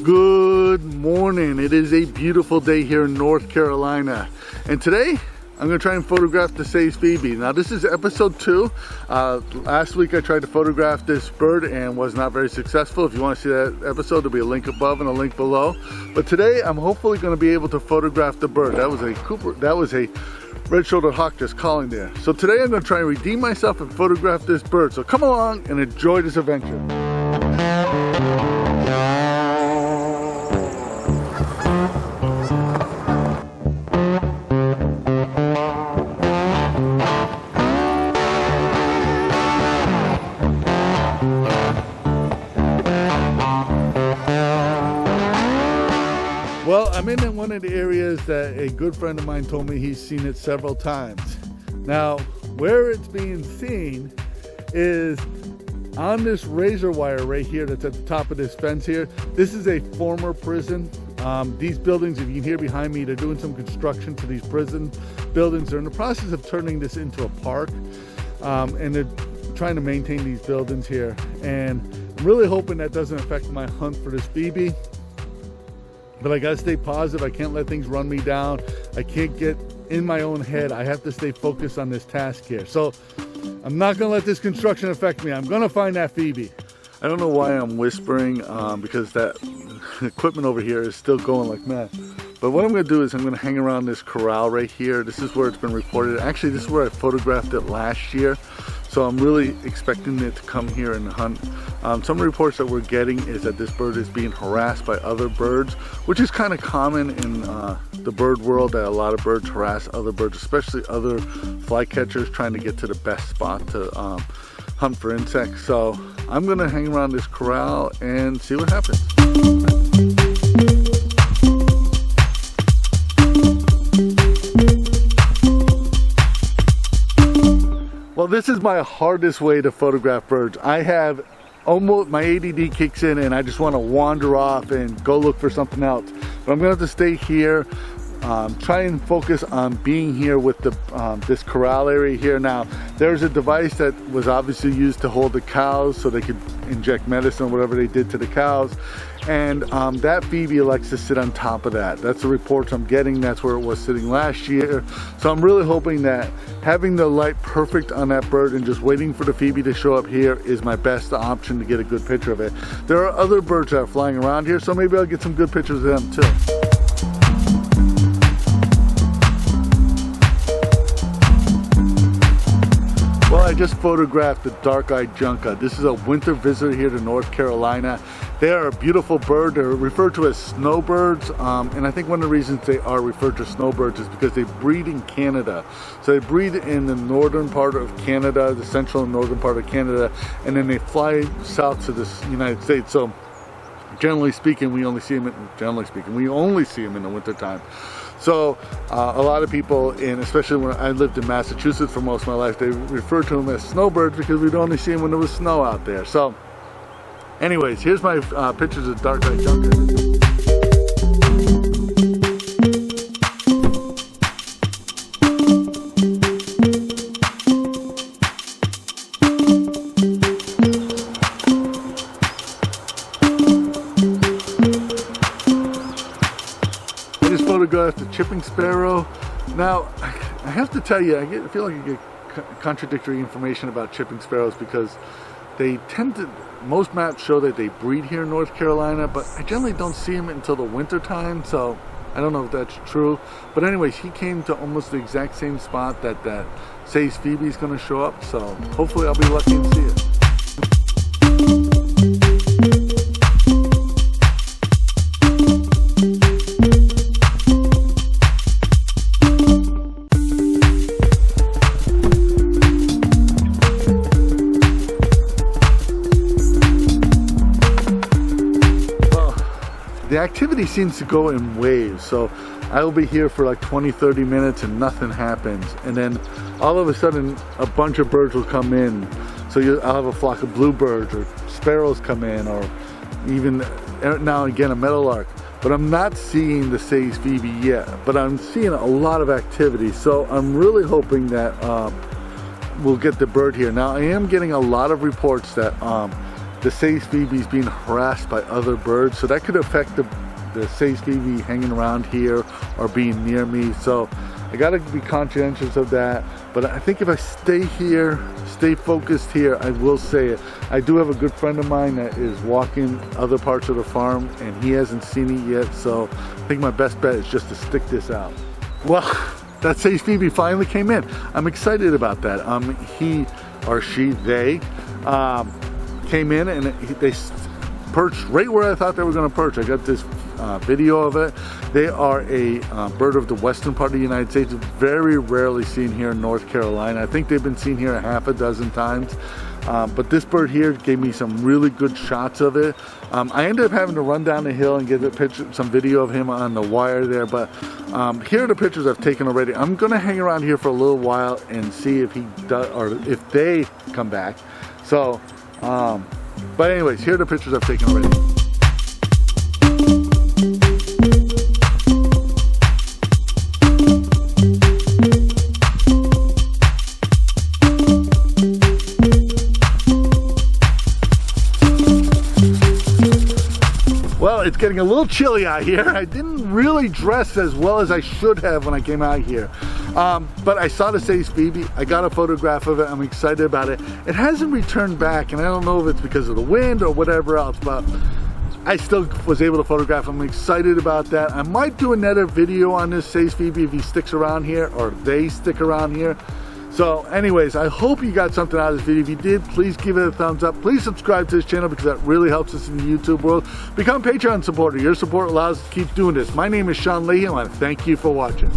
Good morning. It is a beautiful day here in North Carolina, and today I'm going to try and photograph the Says Phoebe. Now this is episode 2. Last week I tried to photograph this bird and was not very successful. If you want to see that episode, there'll be a link above and a link below. But today I'm hopefully going to be able to photograph the bird. That was a red-shouldered hawk just calling there. So today I'm going to try and redeem myself and photograph this bird. So come along and enjoy this adventure. Well, I'm in one of the areas that a good friend of mine told me he's seen it several times. Now, where it's being seen is on this razor wire right here that's at the top of this fence here. This is a former prison. These buildings, if you can hear behind me, they're doing some construction to these prison buildings. They're in the process of turning this into a park, and they're trying to maintain these buildings here. And I'm really hoping that doesn't affect my hunt for this Phoebe. But I gotta stay positive. I can't let things run me down. I can't get in my own head. I have to stay focused on this task here. So I'm not gonna let this construction affect me. I'm gonna find that Phoebe. I don't know why I'm whispering because that equipment over here is still going like mad. But what I'm gonna do is I'm gonna hang around this corral right here. This is where it's been reported. Actually, this is where I photographed it last year. So I'm really expecting it to come here and hunt. Some reports that we're getting is that this bird is being harassed by other birds, which is kind of common in the bird world, that a lot of birds harass other birds, especially other flycatchers trying to get to the best spot to hunt for insects. So I'm gonna hang around this corral and see what happens. Well, this is my hardest way to photograph birds. I have almost, my ADD kicks in and I just want to wander off and go look for something else. But I'm going to have to stay here, try and focus on being here with the this corral area here. Now, there's a device that was obviously used to hold the cows so they could inject medicine or whatever they did to the cows. And that Phoebe elects to sit on top of that. That's the reports I'm getting. That's where it was sitting last year. So I'm really hoping that having the light perfect on that bird and just waiting for the Phoebe to show up here is my best option to get a good picture of it. There are other birds that are flying around here, so maybe I'll get some good pictures of them too. Well, I just photographed the dark-eyed junca. This is a winter visitor here to North Carolina. They are a beautiful bird. They're referred to as snowbirds, and I think one of the reasons they are referred to snowbirds is because they breed in Canada. So they breed in the northern part of Canada, the central and northern part of Canada, and then they fly south to the United States. So generally speaking, we only see them in the wintertime. So a lot of people, and especially when I lived in Massachusetts for most of my life, they refer to them as snowbirds because we'd only see them when there was snow out there. So anyways, here's my pictures of dark-eyed junca. Photographed the chipping sparrow. Now, I have to tell you, I feel like I get contradictory information about chipping sparrows because they tend to, most maps show that they breed here in North Carolina, but I generally don't see them until the winter time, so I don't know if that's true. But anyways, he came to almost the exact same spot that Says Phoebe is going to show up, so hopefully I'll be lucky and see it. The activity seems to go in waves, so I will be here for like 20-30 minutes and nothing happens, and then all of a sudden a bunch of birds will come in. So I'll have a flock of bluebirds or sparrows come in, or even now and again a meadowlark. But I'm not seeing the Says Phoebe yet, but I'm seeing a lot of activity, so I'm really hoping that we'll get the bird here. Now I am getting a lot of reports that the Says Phoebe is being harassed by other birds, so that could affect the Says Phoebe hanging around here or being near me. So I gotta be conscientious of that. But I think if I stay here, stay focused here, I will say it. I do have a good friend of mine that is walking other parts of the farm and he hasn't seen it yet. So I think my best bet is just to stick this out. Well, that Says Phoebe finally came in. I'm excited about that. He or she, they came in and they perched right where I thought they were gonna perch. I got this video of it. They are a bird of the western part of the United States, very rarely seen here in North Carolina. I think they've been seen here a half a dozen times. But this bird here gave me some really good shots of it. I ended up having to run down the hill and get a picture, some video of him on the wire there. But here are the pictures I've taken already. I'm gonna hang around here for a little while and see if he does, or if they come back. So, but anyways, here are the pictures I've taken already. Well, it's getting a little chilly out here. I didn't really dress as well as I should have when I came out here. But I saw the Says Phoebe. I got a photograph of it. I'm excited about it. It hasn't returned back, and I don't know if it's because of the wind or whatever else, but I still was able to photograph him. I'm excited about that. I might do another video on this Says Phoebe if he sticks around here or they stick around here. So anyways, I hope you got something out of this video. If you did, please give it a thumbs up. Please subscribe to this channel because that really helps us in the YouTube world. Become a Patreon supporter. Your support allows us to keep doing this. My name is Sean Leahy, and I thank you for watching.